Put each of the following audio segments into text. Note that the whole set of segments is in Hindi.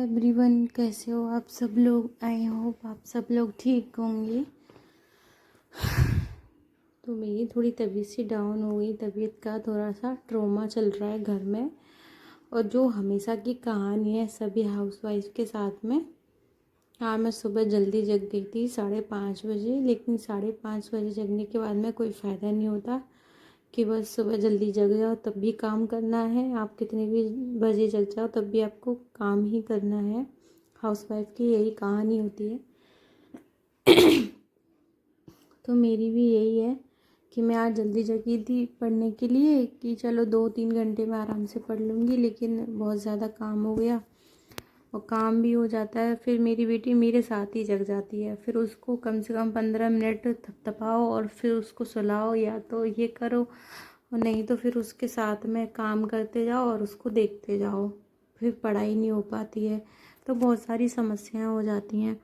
एवरीवन, कैसे हो आप सब लोग। आई होप आप सब लोग ठीक होंगे। तो मेरी थोड़ी तबीयत सी डाउन हो गई। तबीयत का थोड़ा सा ट्रॉमा चल रहा है घर में, और जो हमेशा की कहानी है सभी हाउसवाइफ के साथ में। हाँ, मैं सुबह जल्दी जग गई थी 5:30 बजे, लेकिन 5:30 बजे जगने के बाद में कोई फ़ायदा नहीं होता कि बस सुबह जल्दी जग जाओ तब भी काम करना है। आप कितने भी बजे जग जाओ तब भी आपको काम ही करना है। हाउसवाइफ की यही कहानी होती है। तो मेरी भी यही है कि मैं आज जल्दी जगी थी पढ़ने के लिए कि चलो 2-3 घंटे में आराम से पढ़ लूँगी, लेकिन बहुत ज़्यादा काम हो गया और काम भी हो जाता है। फिर मेरी बेटी मेरे साथ ही जग जाती है, फिर उसको कम से कम 15 मिनट थपथपाओ और फिर उसको सुलाओ, या तो ये करो और नहीं तो फिर उसके साथ में काम करते जाओ और उसको देखते जाओ। फिर पढ़ाई नहीं हो पाती है, तो बहुत सारी समस्याएं हो जाती हैं।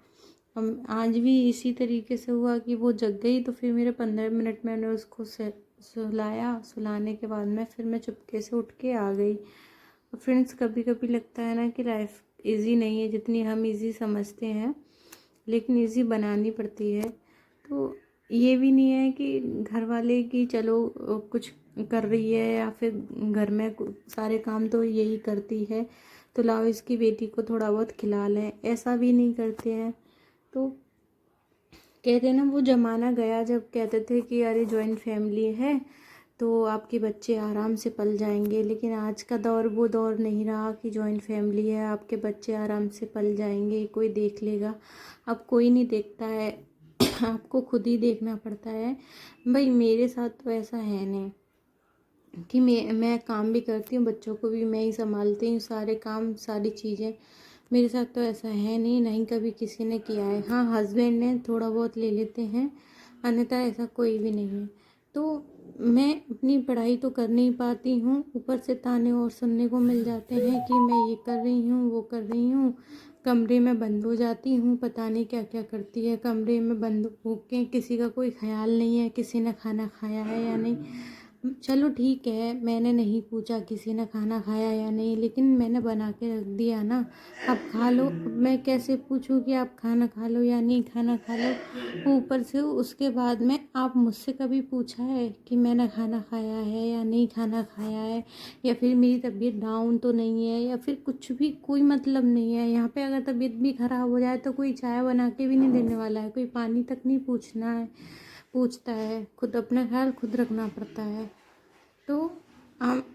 आज भी इसी तरीके से हुआ कि वो जग गई, तो फिर मेरे 15 मिनट मैंने उसको सुलाया। सुलाने के बाद में फिर मैं चुपके से उठ के आ गई। फ्रेंड्स, कभी कभी लगता है ना कि लाइफ इजी नहीं है जितनी हम इजी समझते हैं, लेकिन इजी बनानी पड़ती है। तो ये भी नहीं है कि घर वाले की चलो कुछ कर रही है या फिर घर में सारे काम तो यही करती है तो लाओ इसकी बेटी को थोड़ा बहुत खिला लें, ऐसा भी नहीं करते हैं। तो कहते हैं ना, वो ज़माना गया जब कहते थे कि अरे जॉइंट फैमिली है तो आपके बच्चे आराम से पल जाएंगे, लेकिन आज का दौर वो दौर नहीं रहा कि जॉइंट फैमिली है आपके बच्चे आराम से पल जाएंगे, कोई देख लेगा। अब कोई नहीं देखता है। आपको खुद ही देखना पड़ता है। भाई मेरे साथ तो ऐसा है नहीं कि मैं काम भी करती हूँ, बच्चों को भी मैं ही संभालती हूँ, सारे काम सारी चीज़ें। मेरे साथ तो ऐसा है नहीं, नहीं कभी किसी ने किया है। हाँ, हस्बैंड ने थोड़ा बहुत ले लेते हैं, अन्यथा ऐसा कोई भी नहीं है। तो मैं अपनी पढ़ाई तो कर नहीं पाती हूँ, ऊपर से ताने और सुनने को मिल जाते हैं कि मैं ये कर रही हूँ वो कर रही हूँ। कमरे में बंद हो जाती हूँ, पता नहीं क्या क्या करती है कमरे में बंद होके। किसी का कोई ख्याल नहीं है किसी ने खाना खाया है या नहीं। चलो ठीक है, मैंने नहीं पूछा किसी ने खाना खाया या नहीं, लेकिन मैंने बना के रख दिया ना, आप खा लो। अब मैं कैसे पूछूं कि आप खाना खा लो या नहीं खाना खा लो। ऊपर से उसके बाद में आप मुझसे कभी पूछा है कि मैंने खाना खाया है या नहीं खाना खाया है, या फिर मेरी तबीयत डाउन तो नहीं है, या फिर कुछ भी कोई मतलब नहीं है। यहाँ पे अगर तबीयत भी ख़राब हो जाए तो कोई चाय बना के भी नहीं देने वाला है, कोई पानी तक नहीं पूछता है। खुद अपना ख्याल खुद रखना पड़ता है। तो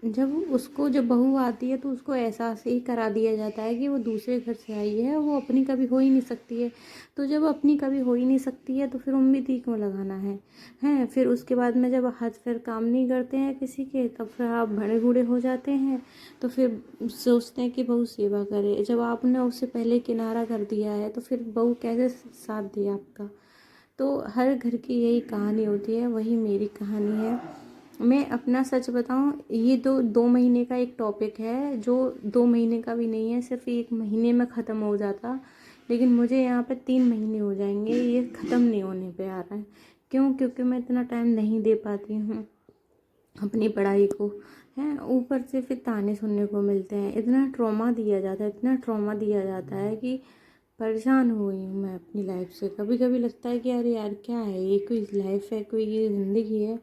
जब बहू आती है तो उसको एहसास ही करा दिया जाता है कि वो दूसरे घर से आई है, वो अपनी कभी हो ही नहीं सकती है। तो जब अपनी कभी हो ही नहीं सकती है तो फिर उम्मीद ही क्यों लगाना है। हैं, फिर उसके बाद में जब हाथ पैर काम नहीं करते हैं किसी के, तब फिर आप बड़े बूढ़े हो जाते हैं। तो फिर सोचते हैं कि बहू सेवा करे। जब आपने उससे पहले किनारा कर दिया है तो फिर बहू कैसे साथ दिया आपका। तो हर घर की यही कहानी होती है, वही मेरी कहानी है। मैं अपना सच बताऊं, ये तो 2 महीने का एक टॉपिक है जो 2 महीने का भी नहीं है, सिर्फ 1 महीने में ख़त्म हो जाता। लेकिन मुझे यहाँ पे 3 महीने हो जाएंगे, ये ख़त्म नहीं होने पे आ रहा है। क्यों? क्योंकि मैं इतना टाइम नहीं दे पाती हूँ अपनी पढ़ाई को। हैं, ऊपर से फिर ताने सुनने को मिलते हैं। इतना ट्रॉमा दिया जाता है, इतना ट्रॉमा दिया जाता है कि परेशान हो गई हूँ मैं अपनी लाइफ से। कभी कभी लगता है कि अरे यार क्या है ये, कोई लाइफ है, कोई ये ज़िंदगी है,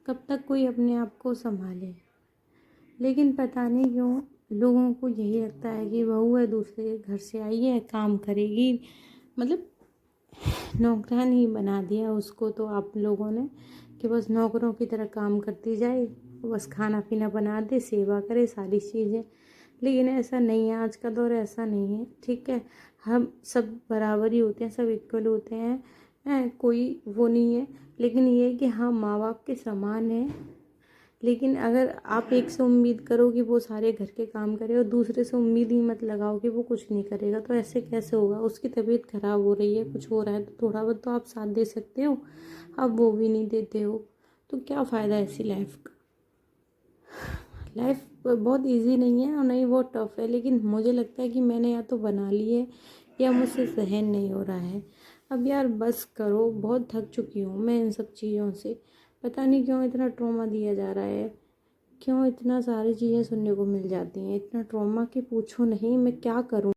कब तक कोई अपने आप को संभाले। लेकिन पता नहीं क्यों लोगों को यही लगता है कि बहू है, दूसरे घर से आई है, काम करेगी। मतलब नौकरानी बना दिया उसको तो आप लोगों ने, कि बस नौकरों की तरह काम करती जाए, बस खाना पीना बना दे, सेवा करे, सारी चीज़ें। लेकिन ऐसा नहीं है, आज का दौर ऐसा नहीं है। ठीक है, हम सब बराबर ही होते हैं, सब इक्वल होते हैं, कोई वो नहीं है। लेकिन ये है कि हाँ, माँ बाप के समान है। लेकिन अगर आप एक से उम्मीद करो कि वो सारे घर के काम करे और दूसरे से उम्मीद ही मत लगाओ कि वो कुछ नहीं करेगा, तो ऐसे कैसे होगा। उसकी तबीयत खराब हो रही है, कुछ हो रहा है, तो थोड़ा बहुत तो आप साथ दे सकते हो। अब वो भी नहीं देते हो तो क्या फ़ायदा ऐसी लाइफ का। लाइफ बहुत इजी नहीं है और नहीं बहुत टफ है, लेकिन मुझे लगता है कि मैंने या तो बना ली है या मुझसे सहन नहीं हो रहा है। अब यार बस करो, बहुत थक चुकी हूँ मैं इन सब चीज़ों से। पता नहीं क्यों इतना ट्रॉमा दिया जा रहा है, क्यों इतना सारी चीज़ें सुनने को मिल जाती हैं, इतना ट्रॉमा कि पूछो नहीं। मैं क्या करूँ।